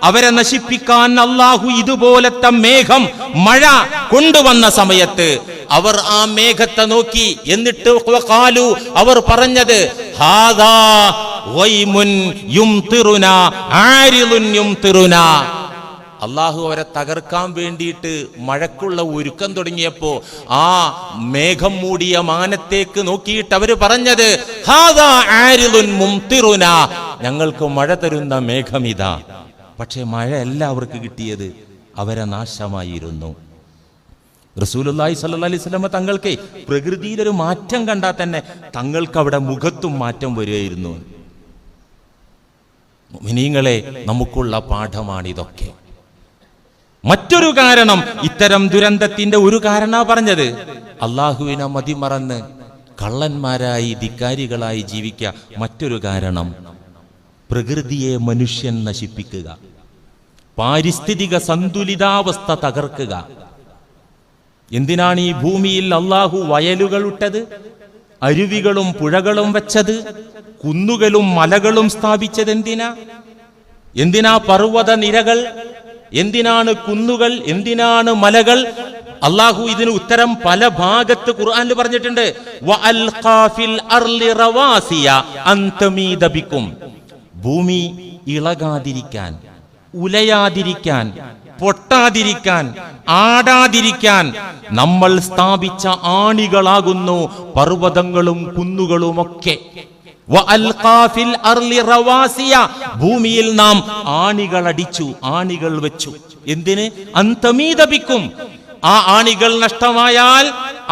അവരെ നശിപ്പിക്കാൻ അല്ലാഹു ഇതുപോലത്തെ മേഘം, മഴ കൊണ്ടുവന്ന സമയത്ത് അവർ ആ മേഘത്തെ നോക്കി, എന്നിട്ട് ഖാലു, അവർ പറഞ്ഞത്, ഹാദാ ഗൈമുൻ യുംതിറുനാ ആരിളുൻ യുംതിറുനാ. അല്ലാഹു അവരെ തകർക്കാൻ വേണ്ടിയിട്ട് മഴക്കുള്ള ഒരുക്കം തുടങ്ങിയപ്പോ ആ മേഘം മൂടിയ മാനത്തേക്ക് നോക്കിയിട്ട് അവര് പറഞ്ഞത്, ഹാദാ ആരിളുൻ മുംതിറുനാ, ഞങ്ങൾക്ക് മഴ തരുന്ന മേഘമിതാ. പക്ഷെ മഴയല്ല അവർക്ക് കിട്ടിയത്, അവരെ നാശമായിരുന്നു. റസൂലുള്ളാഹി സ്വല്ലല്ലാഹി അലൈഹി വസല്ലം തങ്ങൾക്ക് പ്രകൃതിയിലൊരു മാറ്റം കണ്ടാൽ തന്നെ തങ്ങൾക്ക് അവിടെ മുഖത്തും മാറ്റം വരുമായിരുന്നു. മുഅ്മിനീങ്ങളെ, നമുക്കുള്ള പാഠമാണിതൊക്കെ. മറ്റൊരു കാരണം, ഇത്തരം ദുരന്തത്തിന്റെ ഒരു കാരണമാണ് പറഞ്ഞത്, അള്ളാഹുവിനെ മതിമറന്ന് കള്ളന്മാരായി, ധിക്കാരികളായി ജീവിക്കുക. മറ്റൊരു കാരണം, പ്രകൃതിയെ മനുഷ്യൻ നശിപ്പിക്കുക, പാരിസ്ഥിതിക സന്തുലിതാവസ്ഥ തകർക്കുക. എന്തിനാണ് ഈ ഭൂമിയിൽ അള്ളാഹു വയലുകൾ ഇട്ടത്? അരുവികളും പുഴകളും വെച്ചത്? കുന്നുകളും മലകളും സ്ഥാപിച്ചത് എന്തിനാ പർവ്വത നിരകൾ? എന്തിനാണ് കുന്നുകൾ? എന്തിനാണ് മലകൾ? അള്ളാഹു ഇതിന് ഉത്തരം പല ഭാഗത്ത് ഖുർആനിൽ പറഞ്ഞിട്ടുണ്ട്. വഅൽഖാ ഫിൽ അർളി റവാസിയ അൻ തമീദ ബിക്കും. ഭൂമി ഇളകാതിരിക്കാൻ, ഉലയാതിരിക്കാൻ, പൊട്ടാതിരിക്കാൻ, ആടാതിരിക്കാൻ നമ്മൾ സ്ഥാപിച്ച ആണികളാകുന്നു പർവ്വതങ്ങളും കുന്നുകളുമൊക്കെ. വഅൽഖാ ഫിൽ അർളി റവാസിയ, ഭൂമിയിൽ നാം ആണികൾ അടിച്ചു, ആണികൾ വെച്ചു. എന്തിന്? അൻ തമീദ ബിക്കും. ആ ആണികൾ നഷ്ടമായാൽ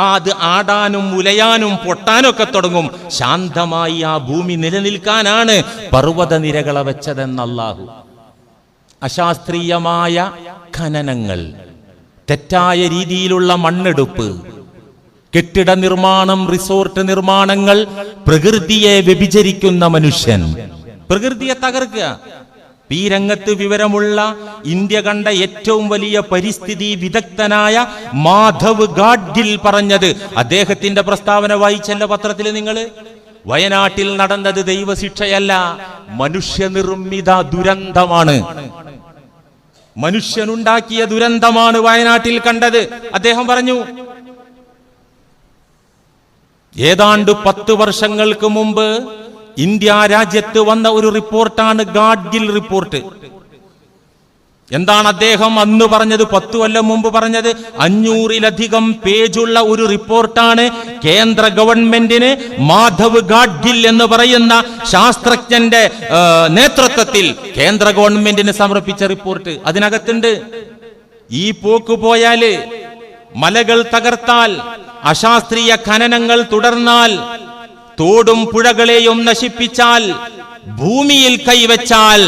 അത് ആടാനും ഉലയാനും പൊട്ടാനും ഒക്കെ തുടങ്ങും. ശാന്തമായി ആ ഭൂമി നിലനിൽക്കാനാണ് പർവ്വത നിരകളെ വെച്ചതെന്ന് അല്ലാഹു. അശാസ്ത്രീയമായ ഖനനങ്ങൾ, തെറ്റായ രീതിയിലുള്ള മണ്ണെടുപ്പ്, കെട്ടിട നിർമ്മാണം, റിസോർട്ട് നിർമ്മാണങ്ങൾ, പ്രകൃതിയെ വ്യഭിചരിക്കുന്ന മനുഷ്യൻ, പ്രകൃതിയെ തകർക്കുക. ഈ രംഗത്ത് വിവരമുള്ള ഇന്ത്യ കണ്ട ഏറ്റവും വലിയ പരിസ്ഥിതി വിദഗ്ധനായ മാധവ് ഗാഡ്ഗിൽ പറഞ്ഞത്, അദ്ദേഹത്തിന്റെ പ്രസ്താവന വായിച്ചല്ല പത്രത്തിൽ നിങ്ങൾ? വയനാട്ടിൽ നടന്നത് ദൈവശിക്ഷയല്ല, മനുഷ്യനിർമ്മിത ദുരന്തമാണ്. മനുഷ്യനുണ്ടാക്കിയ ദുരന്തമാണ് വയനാട്ടിൽ കണ്ടത്. അദ്ദേഹം പറഞ്ഞു, ഏതാണ്ട് 10 വർഷങ്ങൾക്ക് മുമ്പ് ഇന്ത്യ രാജ്യത്ത് വന്ന ഒരു റിപ്പോർട്ടാണ് ഗാഡ്ഗിൽ റിപ്പോർട്ട്. എന്താണ് അദ്ദേഹം അന്ന് പറഞ്ഞത്? 10 കൊല്ലം മുമ്പ് പറഞ്ഞത്? 500-ലധികം പേജുള്ള ഒരു റിപ്പോർട്ടാണ് കേന്ദ്ര ഗവൺമെന്റിന് മാധവ് ഗാഡ്ഗിൽ എന്ന് പറയുന്ന ശാസ്ത്രജ്ഞന്റെ നേതൃത്വത്തിൽ കേന്ദ്ര ഗവൺമെന്റിന് സമർപ്പിച്ച റിപ്പോർട്ട്. അതിനകത്തുണ്ട്, ഈ പോക്ക് പോയാല്, മലകൾ തകർത്താൽ, അശാസ്ത്രീയ ഖനനങ്ങൾ തുടർന്നാൽ, തോടും പുഴകളെയും നശിപ്പിച്ചാൽ, ഭൂമിയിൽ കൈവച്ചാൽ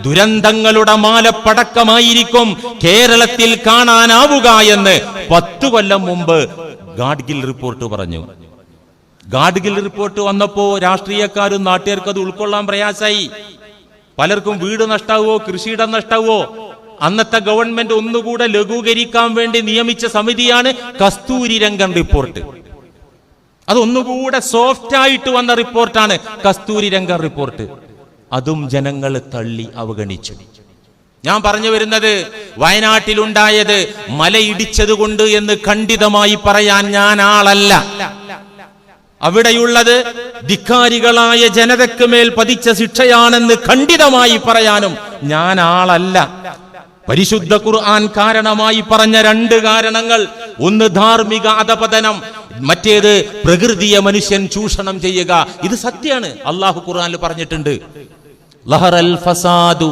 ദുരന്തങ്ങളുടെ മാലപ്പടക്കമായിരിക്കും കേരളത്തിൽ കാണാനാവുക എന്ന് 10 കൊല്ലം മുമ്പ് ഗാഡ്ഗിൽ റിപ്പോർട്ട് പറഞ്ഞു. ഗാഡ്ഗിൽ റിപ്പോർട്ട് വന്നപ്പോ രാഷ്ട്രീയക്കാരും നാട്ടുകാർക്കും അത് ഉൾക്കൊള്ളാൻ പ്രയാസായി. പലർക്കും വീട് നഷ്ടാവോ, കൃഷിയിടം നഷ്ടാവോ. അന്നത്തെ ഗവൺമെന്റ് ഒന്നുകൂടെ ലഘൂകരിക്കാൻ വേണ്ടി നിയമിച്ച സമിതിയാണ് കസ്തൂരി രംഗൻ റിപ്പോർട്ട്. അതൊന്നുകൂടെ സോഫ്റ്റ് ആയിട്ട് വന്ന റിപ്പോർട്ടാണ് കസ്തൂരി രംഗൻ റിപ്പോർട്ട്. അതും ജനങ്ങൾ തള്ളി അവഗണിച്ചു. ഞാൻ പറഞ്ഞു വരുന്നത്, വയനാട്ടിലുണ്ടായത് മലയിടിച്ചതുകൊണ്ട് എന്ന് ഖണ്ഡിതമായി പറയാൻ ഞാൻ ആളല്ല. അവിടെയുള്ളത് ധിക്കാരികളായ ജനതയ്ക്ക് മേൽ പതിച്ച ശിക്ഷയാണെന്ന് ഖണ്ഡിതമായി പറയാനും ഞാൻ ആളല്ല. പരിശുദ്ധ ഖുർആൻ കാരണമായി പറഞ്ഞ 2 കാരണങ്ങൾ, ഒന്ന് ധാർമ്മിക അധപതനം, മറ്റേത് പ്രകൃതിയെ മനുഷ്യൻ ചൂഷണം ചെയ്യുക. ഇത് സത്യമാണ്. അല്ലാഹു ഖുർആനിൽ പറഞ്ഞിട്ടുണ്ട്, ലഹറൽ ഫസാദു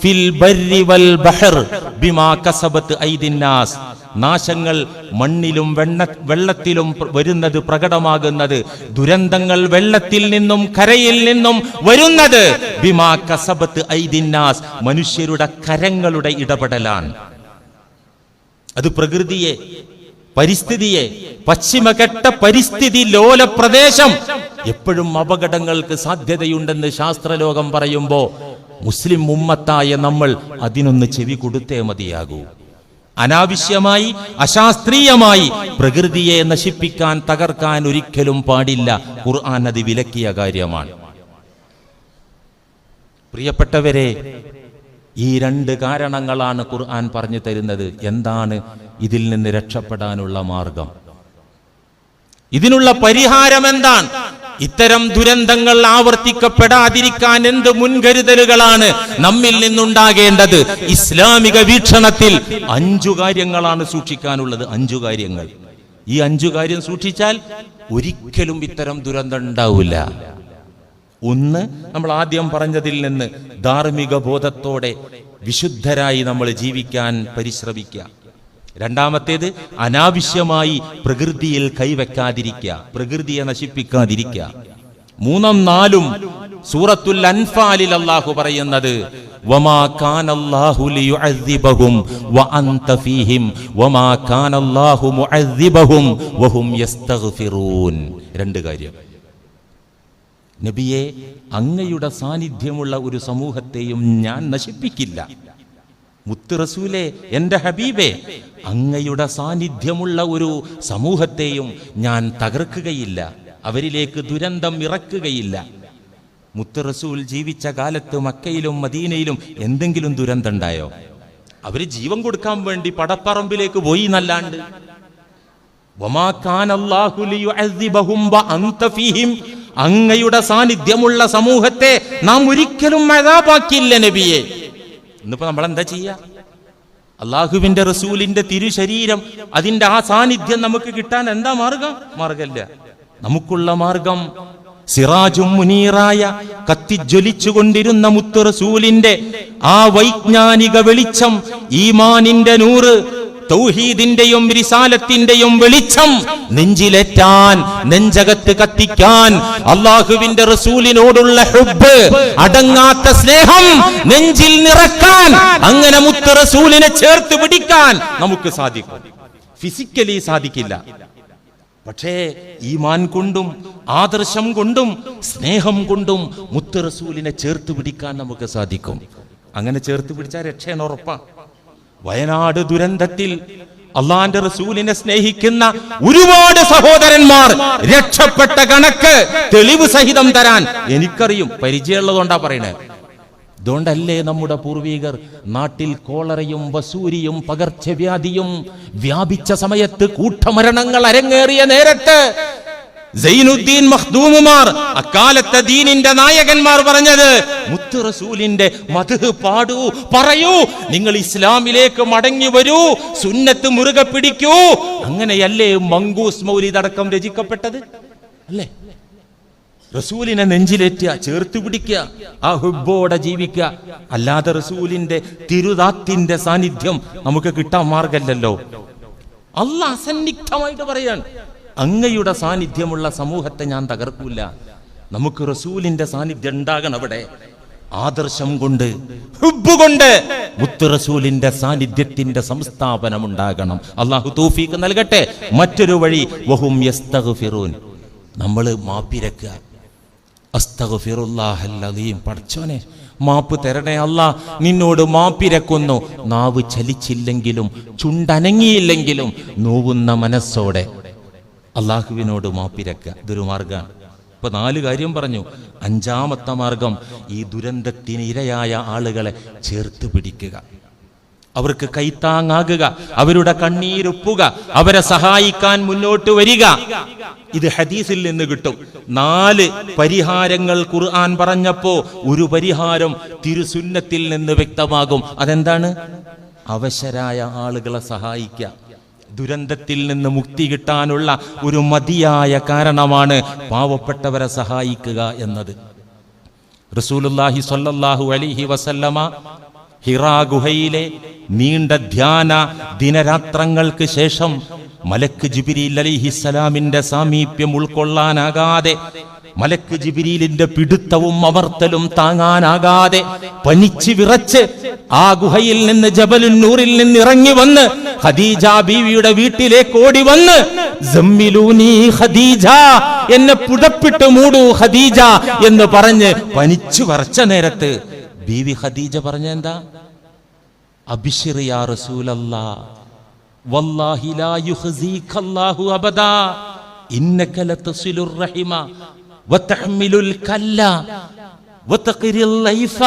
ഫിൽ ബർരി വൽ ബഹർ ബിമാ കസബത് ഐദിന്നാസ്. നാശങ്ങൾ മണ്ണിലും വെള്ളത്തിലും വരുന്നത്, പ്രകടമാകുന്നത്, ദുരന്തങ്ങൾ വെള്ളത്തിൽ നിന്നും കരയിൽ നിന്നും വരുന്നത് ബിമാ കസബത് ഐദിന്നാസ്, മനുഷ്യരുടെ കരങ്ങളുടെ ഇടപെടലാണ്. അത് പ്രകൃതിയെ, പരിസ്ഥിതിയെ, പശ്ചിമഘട്ട പരിസ്ഥിതി ലോല പ്രദേശം എപ്പോഴും അപകടങ്ങൾക്ക് സാധ്യതയുണ്ടെന്ന് ശാസ്ത്രലോകം പറയുമ്പോ മുസ്ലിം ഉമ്മത്തായ നമ്മൾ അതിനൊന്ന് ചെവി കൊടുത്തേ മതിയാകൂ. അനാവശ്യമായി, അശാസ്ത്രീയമായി പ്രകൃതിയെ നശിപ്പിക്കാൻ, തകർക്കാൻ ഒരിക്കലും പാടില്ല. ഖുർആൻ അത് വിലക്കിയ കാര്യമാണ്. പ്രിയപ്പെട്ടവരെ, ഈ 2 കാരണങ്ങളാണ് ഖുർആൻ പറഞ്ഞു തരുന്നത്. എന്താണ് ഇതിൽ നിന്ന് രക്ഷപ്പെടാനുള്ള മാർഗം? ഇതിനുള്ള പരിഹാരം എന്താണ്? ഇത്തരം ദുരന്തങ്ങൾ ആവർത്തിക്കപ്പെടാതിരിക്കാൻ എന്ത് മുൻകരുതലുകളാണ് നമ്മിൽ നിന്നുണ്ടാകേണ്ടത്? ഇസ്ലാമിക വീക്ഷണത്തിൽ 5 കാര്യങ്ങളാണ് സൂക്ഷിക്കാനുള്ളത്. 5 കാര്യങ്ങൾ. ഈ 5 കാര്യം സൂക്ഷിച്ചാൽ ഒരിക്കലും ഇത്തരം ദുരന്തം ഉണ്ടാവില്ല. ഒന്ന്, നമ്മൾ ആദ്യം പറഞ്ഞതിൽ നിന്ന് ധാർമ്മിക ബോധത്തോടെ വിശുദ്ധരായി നമ്മൾ ജീവിക്കാൻ പരിശ്രമിക്കുക. രണ്ടാമത്തേത്, അനാവശ്യമായി പ്രകൃതിയിൽ കൈവെക്കാതിരിക്കുക, പ്രകൃതിയെ നശിപ്പിക്കാതിരിക്കുക. 3ഉം 4ഉം സൂറത്തുൽ അൻഫാലിൽ അല്ലാഹു പറയുന്നത്, വമാ കാനല്ലാഹു ലിയുഅദ്ദിബഹും വഅൻത ഫീഹിം വമാ കാനല്ലാഹു മുഅദ്ദിബഹും വഹും യസ്തഗ്ഫിറൂൻ. 2 കാര്യം. നബിയെ, അങ്ങയുടെ സാന്നിധ്യമുള്ള ഒരു സമൂഹത്തെയും ഞാൻ നശിപ്പിക്കില്ല. മുത്ത് റസൂലേ, എൻ്റെ ഹബീബേ, അങ്ങയുടെ സാന്നിധ്യമുള്ള ഒരു സമൂഹത്തെയും ഞാൻ തകർക്കുകയില്ല. അവരിലേക്ക് ദുരന്തം ഇറക്കുകയില്ല. മുത്ത് റസൂൽ ജീവിച്ച കാലത്ത് മക്കയിലും മദീനയിലും എന്തെങ്കിലും ദുരന്തം ഉണ്ടായോ? അവര് ജീവൻ കൊടുക്കാൻ വേണ്ടി പടപ്പറമ്പിലേക്ക് പോയി എന്നല്ലാണ്ട്. വമാ കാന അല്ലാഹു ലിയുഅസിബഹും വഅൻത ഫീഹിം, അങ്ങയുടെ സാന്നിധ്യമുള്ള സമൂഹത്തെ നാം ഒരിക്കലും അദാബാക്കില്ല നബിയെ. ഇന്നിപ്പോ നമ്മൾ എന്താ ചെയ്യാ? അള്ളാഹുവിന്റെ റസൂലിന്റെ തിരുശരീരം, അതിന്റെ ആ സാന്നിധ്യം നമുക്ക് കിട്ടാൻ എന്താ മാർഗമില്ല. നമുക്കുള്ള മാർഗം സിറാജും മുനീറായ കത്തിജ്വലിച്ചുകൊണ്ടിരുന്ന മുത്ത് റസൂലിന്റെ ആ വൈജ്ഞാനിക വെളിച്ചം, ഈമാനിന്റെ നൂറ്, തൗഹീദിന്റെയും റിസാലത്തിന്റെയും വെളിച്ചം നെഞ്ചിലേറ്റാൻ, നെഞ്ചകത്ത് കത്തിക്കാൻ, അള്ളാഹുവിന്റെ റസൂലിനോടുള്ള ഹുബ്ബ്, അടങ്ങാത്ത സ്നേഹം നെഞ്ചിൽ നിറക്കാൻ, അങ്ങനെ മുത്ത് റസൂലിനെ ചേർത്ത് പിടിക്കാൻ നമുക്ക് സാധിക്കും. ഫിസിക്കലി സാധിക്കില്ല, പക്ഷേ ഈമാൻ കൊണ്ടും ആദർശം കൊണ്ടും സ്നേഹം കൊണ്ടും മുത്ത് റസൂലിനെ ചേർത്ത് പിടിക്കാൻ നമുക്ക് സാധിക്കും. അങ്ങനെ ചേർത്ത് പിടിച്ചാൽ രക്ഷയാണ് ഉറപ്പാ. വയനാട് ദുരന്തത്തിൽ അള്ളാന്റെ റസൂലിനെ സ്നേഹിക്കുന്ന ഒരുപാട് സഹോദരന്മാർ രക്ഷപ്പെട്ട കണക്ക് തെളിവ് സഹിതം തരാൻ എനിക്കറിയും, പരിചയമുള്ളതുകൊണ്ടാ പറയണേ. അതുകൊണ്ടല്ലേ നമ്മുടെ പൂർവികർ നാട്ടിൽ കോളറയും വസൂരിയും പകർച്ചവ്യാധിയും വ്യാപിച്ച സമയത്ത്, കൂട്ടമരണങ്ങൾ അരങ്ങേറിയ നേരത്ത് സൈനുദ്ദീൻ മഖ്ദൂമുമാർ, അക്കാലത്തെ ദീനിന്റെ നായകന്മാർ പറഞ്ഞത്, മുത്ത് റസൂലിന്റെ മദ്ഹ് പാടൂ, പറയൂ, നിങ്ങൾ ഇസ്ലാമിലേക്ക് മടങ്ങി വരൂ, സുന്നത്ത് മുറുകെ പിടിക്കൂ. അങ്ങനെയല്ലേ മങ്കൂസ് മൗലിദ് അടക്കം രചിക്കപ്പെട്ടത്? അല്ലേ? റസൂലിനെ നെഞ്ചിലേറ്റുക, ചേർത്ത് പിടിക്കുക, ആ ഹുബ്ബോടെ ജീവിക്കുക. അല്ലാതെ റസൂലിന്റെ തിരുദാത്തിന്റെ സാന്നിധ്യം നമുക്ക് കിട്ടാൻ മാർഗമല്ലല്ലോ. അല്ലാഹ് അസന്നിഗ്ധമായിട്ട് പറയാണ്, അങ്ങയുടെ സാന്നിധ്യമുള്ള സമൂഹത്തെ ഞാൻ തകർക്കൂല. നമുക്ക് റസൂലിന്റെ സാന്നിധ്യം ഉണ്ടാകണം. അവിടെ ആദർശം കൊണ്ട്, ഹുബ്ബ് കൊണ്ട് മുത്ത് റസൂലിന്റെ സാന്നിധ്യത്തിന്റെ സംസ്ഥാപനം ഉണ്ടാകണം. അല്ലാഹു തൗഫീഖ് നൽകട്ടെ. മറ്റൊരു വഴി, വഹും യസ്തഗ്ഫിറൂൻ, നമ്മൾ മാപ്പിരക്കുക. അസ്തഗ്ഫിറുല്ലാഹൽ അലീം, പടച്ചോനെ മാപ്പ് തരണേ അല്ലാ, നിന്നോട് മാപ്പിരക്കുന്നു. നാവ് ചലിച്ചില്ലെങ്കിലും ചുണ്ടനങ്ങിയില്ലെങ്കിലും നോവുന്ന മനസ്സോടെ അള്ളാഹുവിനോട് മാപ്പിരക്കുക. ഇതൊരു മാർഗമാണ്. ഇപ്പൊ 4 കാര്യം പറഞ്ഞു. 5ാമത്തെ മാർഗം, ഈ ദുരന്തത്തിന് ഇരയായ ആളുകളെ ചേർത്ത് പിടിക്കുക, അവർക്ക് കൈത്താങ്ങാകുക, അവരുടെ കണ്ണീരൊപ്പുക, അവരെ സഹായിക്കാൻ മുന്നോട്ട് വരിക. ഇത് ഹദീസിൽ നിന്ന് കിട്ടും. 4 പരിഹാരങ്ങൾ ഖുർആൻ പറഞ്ഞപ്പോ ഒരു പരിഹാരം തിരുസുന്നത്തിൽ നിന്ന് വ്യക്തമാകും. അതെന്താണ്? അവശരായ ആളുകളെ സഹായിക്കുക. ദുരന്തത്തിൽ നിന്ന് മുക്തി കിട്ടാനുള്ള ഒരു മതിയായ കാരണമാണ് പാവപ്പെട്ടവരെ സഹായിക്കുക എന്നത്. റസൂലുള്ളാഹി സ്വല്ലല്ലാഹു അലൈഹി വസല്ലമ ഹിറാ ഗുഹയിലെ നീണ്ട ധ്യാന ദിനരാത്രങ്ങൾക്ക് ശേഷം മലക്ക് ജിബ്രീൽ അലൈഹിസ്സലാമിന്റെ സാമീപ്യം ഉൾക്കൊള്ളാനാകാതെ, മലക്ക് ജിബ്രീലിന്റെ പിടുത്തവും അമർത്തലും താങ്ങാനാകാതെ പനിച്ച് വിറച്ച് ആ ഗുഹയിൽ നിന്ന് ജബലുൻ നൂറിൽ നിന്ന് ഇറങ്ങി വന്ന് ഖദീജ ബീവിയുടെ വീട്ടിലേക്ക് ഓടി വന്ന്, സമ്മിലൂനി ഖദീജ, എന്നെ പുടപ്പിട്ട് മൂടൂ ഖദീജ എന്ന് പറഞ്ഞ് പനിച്ചു വിറച്ച നേരത്ത് ബീവി ഖദീജ പറഞ്ഞ എന്താ? അബ്ശിർ യാ റസൂലല്ലാഹ്, വല്ലാഹി ലാ യുഖ്സീകല്ലാഹു അബദാ, ഇന്നക ലതസിലുർ റഹിമ വതഹ്മിലുൽ കല്ല വതഖിരിൽ ലൈഫ.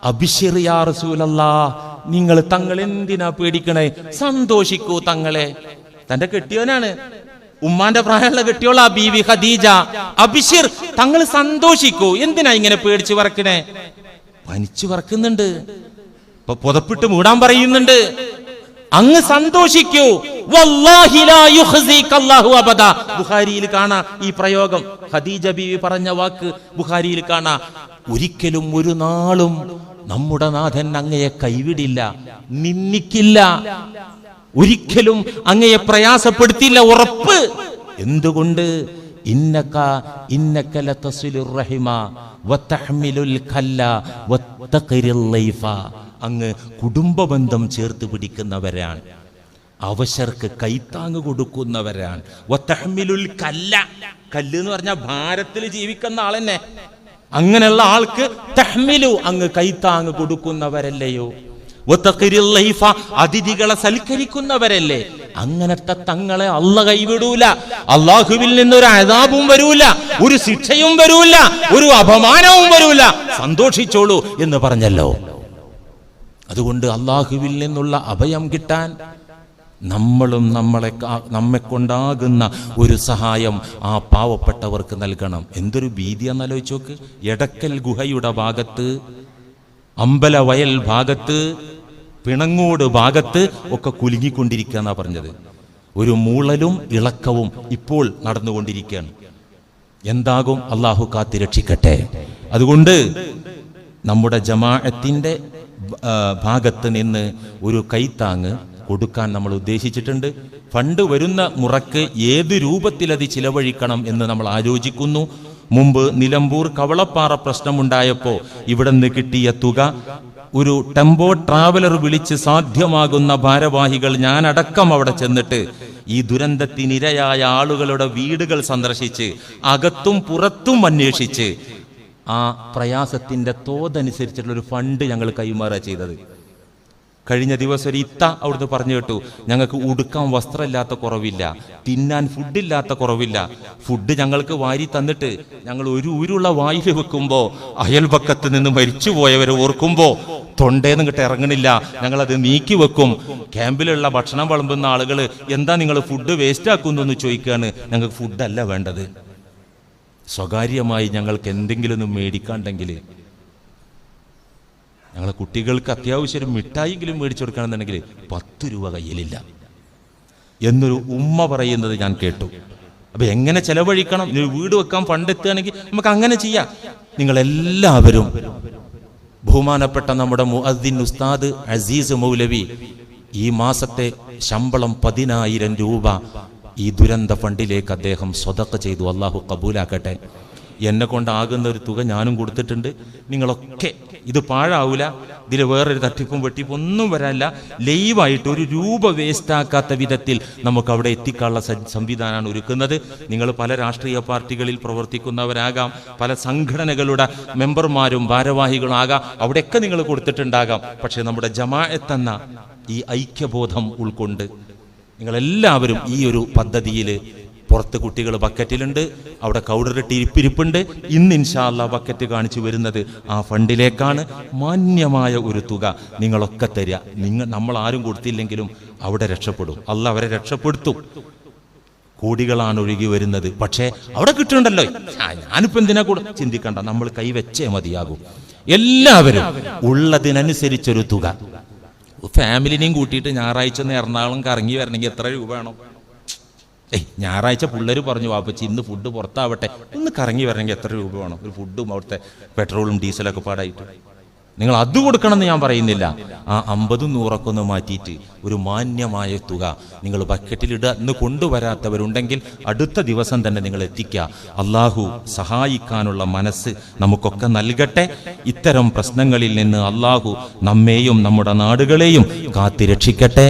അബ്ശിർ യാ റസൂലല്ലാഹ്, നിങ്ങൾ തങ്ങൾ എന്തിനാ പേടിക്കണേ? സന്തോഷിക്കൂ തങ്ങളെ. തന്റെ കെട്ടിയോനാണ്, ഉമ്മാന്റെ പ്രായമുള്ള കെട്ടിയോളാ ബീവി ഖദീജ. അബ്ശിർ, തങ്ങൾ സന്തോഷിക്കൂ, എന്തിനാ ഇങ്ങനെ പേടിച്ചു വറക്കണേ? പനിച്ചു വറക്കുന്നുണ്ട്, ഇപ്പൊ പുതപ്പിട്ട് മൂടാൻ പറയുന്നുണ്ട്. അങ്ങ് സന്തോഷിക്കൂ. വല്ലാഹി ലാ യുഖ്സികല്ലാഹു അബദാ. ബുഖാരിയിൽ കാണാ ഈ പ്രയോഗം. ഖദീജ ബീവി പറഞ്ഞ വാക്ക് ബുഖാരിയിൽ കാണാ. ഒരിക്കലും ഒരു നാളും നമ്മുടെ നാഥൻ അങ്ങയെ കൈവിടില്ല, നിന്ദിക്കില്ല, ഒരിക്കലും അങ്ങയെ പ്രയാസപ്പെടുത്തില്ല, ഉറപ്പ്. എന്തുകൊണ്ട്? ഇന്നക ലതസിലുർ റഹിമ വതഹ്മിലുൽ കല്ല വതഖിരിൽ ലൈഫ. അങ്ങ് കുടുംബബന്ധം ചേർത്ത് പിടിക്കുന്നവരാണ്, അവശർക്ക് കൈത്താങ് കൊടുക്കുന്നവരാണ്. വതഹ്മിലുൽ കല്ല, കല്ല് എന്ന് പറഞ്ഞാൽ ഭാരത്തിൽ ജീവിക്കുന്ന ആളെന്നെ. അങ്ങനെയുള്ള ആൾക്ക് തഹ്മിലു, അങ്ങ് കൈത്താങ് കൊടുക്കുന്നവരല്ലയോ? വതഖിരിൽ ലൈഫ, അതിഥികളെ സൽക്കരിക്കുന്നവരല്ലേ? അങ്ങനത്തെ തങ്ങളെ അല്ലാഹു കൈവിടൂല. അള്ളാഹുവിൽ നിന്നൊരു അദാബും വരൂല, ഒരു ശിക്ഷയും വരൂല, ഒരു അപമാനവും വരൂല. സന്തോഷിച്ചോളൂ എന്ന് പറഞ്ഞല്ലോ. അതുകൊണ്ട് അള്ളാഹുവിൽ നിന്നുള്ള അഭയം കിട്ടാൻ നമ്മളും നമ്മെ കൊണ്ടാകുന്ന ഒരു സഹായം ആ പാവപ്പെട്ടവർക്ക് നൽകണം. എന്തൊരു ഭീതിയാണെന്നാലോചിച്ച് നോക്ക്. എടക്കൽ ഗുഹയുടെ ഭാഗത്ത്, അമ്പലവയൽ ഭാഗത്ത്, പിണങ്ങോട് ഭാഗത്ത് ഒക്കെ കുലുങ്ങിക്കൊണ്ടിരിക്കുക എന്നാ പറഞ്ഞത്. ഒരു മൂളലും ഇളക്കവും ഇപ്പോൾ നടന്നുകൊണ്ടിരിക്കുകയാണ്. എന്താകും? അള്ളാഹു കാത്തിരക്ഷിക്കട്ടെ. അതുകൊണ്ട് നമ്മുടെ ജമാഅത്തിന്റെ ഭാഗത്ത് നിന്ന് ഒരു കൈത്താങ്ങ് കൊടുക്കാൻ നമ്മൾ ഉദ്ദേശിച്ചിട്ടുണ്ട്. ഫണ്ട് വരുന്ന മുറക്ക് ഏത് രൂപത്തിൽ അത് ചിലവഴിക്കണം എന്ന് നമ്മൾ ആലോചിക്കുന്നു. മുമ്പ് നിലമ്പൂർ കവളപ്പാറ പ്രശ്നമുണ്ടായപ്പോൾ ഇവിടെ നിന്ന് കിട്ടിയ തുക ഒരു ടെമ്പോ ട്രാവലർ വിളിച്ച് സാധ്യമാകുന്ന ഭാരവാഹികൾ, ഞാനടക്കം അവിടെ ചെന്നിട്ട് ഈ ദുരന്തത്തിനിരയായ ആളുകളുടെ വീടുകൾ സന്ദർശിച്ച് അകത്തും പുറത്തും അന്വേഷിച്ച് ആ പ്രയാസത്തിന്റെ തോതനുസരിച്ചിട്ടുള്ളൊരു ഫണ്ട് ഞങ്ങൾ കൈമാറുക ചെയ്തത്. കഴിഞ്ഞ ദിവസം ഒരു ഇത്ത അവിടുന്ന് പറഞ്ഞു കേട്ടു, ഞങ്ങൾക്ക് ഉടുക്കാൻ വസ്ത്രമില്ലാത്ത കുറവില്ല, തിന്നാൻ ഫുഡില്ലാത്ത കുറവില്ല. ഫുഡ് ഞങ്ങൾക്ക് വാരി തന്നിട്ട് ഞങ്ങൾ ഒരു ഊരുള്ള വായിൽ വെക്കുമ്പോൾ അയൽപക്കത്ത് നിന്ന് മരിച്ചുപോയവരെ ഓർക്കുമ്പോൾ തൊണ്ടേന്ന് ഇങ്ങോട്ട് ഇറങ്ങണില്ല, ഞങ്ങളത് നീക്കി വെക്കും. ക്യാമ്പിലുള്ള ഭക്ഷണം വിളമ്പുന്ന ആളുകൾ എന്താ നിങ്ങൾ ഫുഡ് വേസ്റ്റ് ആക്കുന്നു എന്ന് ചോദിക്കുകയാണ്. ഞങ്ങൾക്ക് ഫുഡല്ല വേണ്ടത്, സ്വകാര്യമായി ഞങ്ങൾക്ക് എന്തെങ്കിലും ഒന്ന് മേടിക്കാണ്ടെങ്കിൽ, ഞങ്ങളെ കുട്ടികൾക്ക് അത്യാവശ്യം മിഠായിങ്കിലും മേടിച്ചു കൊടുക്കണമെന്നുണ്ടെങ്കിൽ 10 രൂപ കയ്യിലില്ല എന്നൊരു ഉമ്മ പറയുന്നത് ഞാൻ കേട്ടു. അപ്പൊ എങ്ങനെ ചെലവഴിക്കണം? വീട് വെക്കാൻ ഫണ്ട് എത്തുകയാണെങ്കിൽ നമുക്ക് അങ്ങനെ ചെയ്യാം. നിങ്ങളെല്ലാവരും ബഹുമാനപ്പെട്ട നമ്മുടെ മുഅദ്ദിൻ ഉസ്താദ് അസീസ് മൗലവി ഈ മാസത്തെ ശമ്പളം 10,000 രൂപ ഈ ദുരന്ത ഫണ്ടിലേക്ക് അദ്ദേഹം സ്വതക്ക ചെയ്തു. അള്ളാഹു കബൂലാക്കട്ടെ. എന്നെ കൊണ്ടാകുന്ന ഒരു തുക ഞാനും കൊടുത്തിട്ടുണ്ട്. നിങ്ങളൊക്കെ ഇത് പാഴാവൂല, ഇതിൽ വേറൊരു തട്ടിപ്പും വെട്ടിപ്പും ഒന്നും വരാനില്ല. ലൈവായിട്ട് 1 രൂപ വേസ്റ്റാക്കാത്ത വിധത്തിൽ നമുക്ക് അവിടെ എത്തിക്കാനുള്ള സംവിധാനമാണ് ഒരുക്കുന്നത്. നിങ്ങൾ പല രാഷ്ട്രീയ പാർട്ടികളിൽ പ്രവർത്തിക്കുന്നവരാകാം, പല സംഘടനകളുടെ മെമ്പർമാരും ഭാരവാഹികളും ആകാം, അവിടെയൊക്കെ നിങ്ങൾ കൊടുത്തിട്ടുണ്ടാകാം. പക്ഷെ നമ്മുടെ ജമാഅത്ത് എന്ന ഈ ഐക്യബോധം ഉൾക്കൊണ്ട് നിങ്ങളെല്ലാവരും ഈ ഒരു പദ്ധതിയിൽ, പുറത്ത് കുട്ടികൾ ബക്കറ്റിലുണ്ട്, അവിടെ കൗഡറിട്ട് ഇരിപ്പിരിപ്പുണ്ട്. ഇന്ന് ഇൻഷാ അല്ലാഹ് ബക്കറ്റ് കാണിച്ചു വരുന്നത് ആ ഫണ്ടിലേക്കാണ്. മാന്യമായ ഒരു തുക നിങ്ങളൊക്കെ തരിക. നമ്മൾ ആരും കൊടുത്തില്ലെങ്കിലും അവിടെ രക്ഷപ്പെടും, അല്ലാഹ് അവരെ രക്ഷപ്പെടുത്തും. കോടികളാണ് ഒഴുകി വരുന്നത്, പക്ഷേ അവിടെ കിട്ടുന്നുണ്ടല്ലോ. ഞാനിപ്പോ എന്തിനാ കൂടെ ചിന്തിക്കണ്ട, നമ്മൾ കൈവച്ചേ മതിയാകും. എല്ലാവരും ഉള്ളതിനനുസരിച്ചൊരു തുക. ഫാമിലിനെയും കൂട്ടിയിട്ട് ഞായറാഴ്ച ഒന്ന് എറണാകുളം കറങ്ങി വരണമെങ്കിൽ എത്ര രൂപ വേണം? ഞായറാഴ്ച പിള്ളേർ പറഞ്ഞു, വാപ്പച്ചി ഇന്ന് ഫുഡ് പുറത്താവട്ടെ, ഒന്ന് കറങ്ങി വരണമെങ്കിൽ എത്ര രൂപ വേണം? ഒരു ഫുഡും അവിടുത്തെ പെട്രോളും ഡീസലൊക്കെ പാടായിട്ട്. നിങ്ങൾ അത് കൊടുക്കണമെന്ന് ഞാൻ പറയുന്നില്ല. ആ 50ഉം 100ഒക്കെ ഒന്ന് മാറ്റിയിട്ട് ഒരു മാന്യമായ തുക നിങ്ങൾ ബക്കറ്റിലിടുക. ഇന്ന് കൊണ്ടുവരാത്തവരുണ്ടെങ്കിൽ അടുത്ത ദിവസം തന്നെ നിങ്ങൾ എത്തിക്കുക. അള്ളാഹു സഹായിക്കാനുള്ള മനസ്സ് നമുക്കൊക്കെ നൽകട്ടെ. ഇത്തരം പ്രശ്നങ്ങളിൽ നിന്ന് അള്ളാഹു നമ്മെയും നമ്മുടെ നാടുകളെയും കാത്തിരക്ഷിക്കട്ടെ.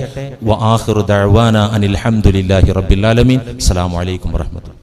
വആഖിറു ദഅ്വാനാ അനിൽ ഹംദുലില്ലാഹി റബ്ബിൽ ആലമീൻ. അസ്സലാമു അലൈക്കും വറഹ്മത്തുള്ളാഹി.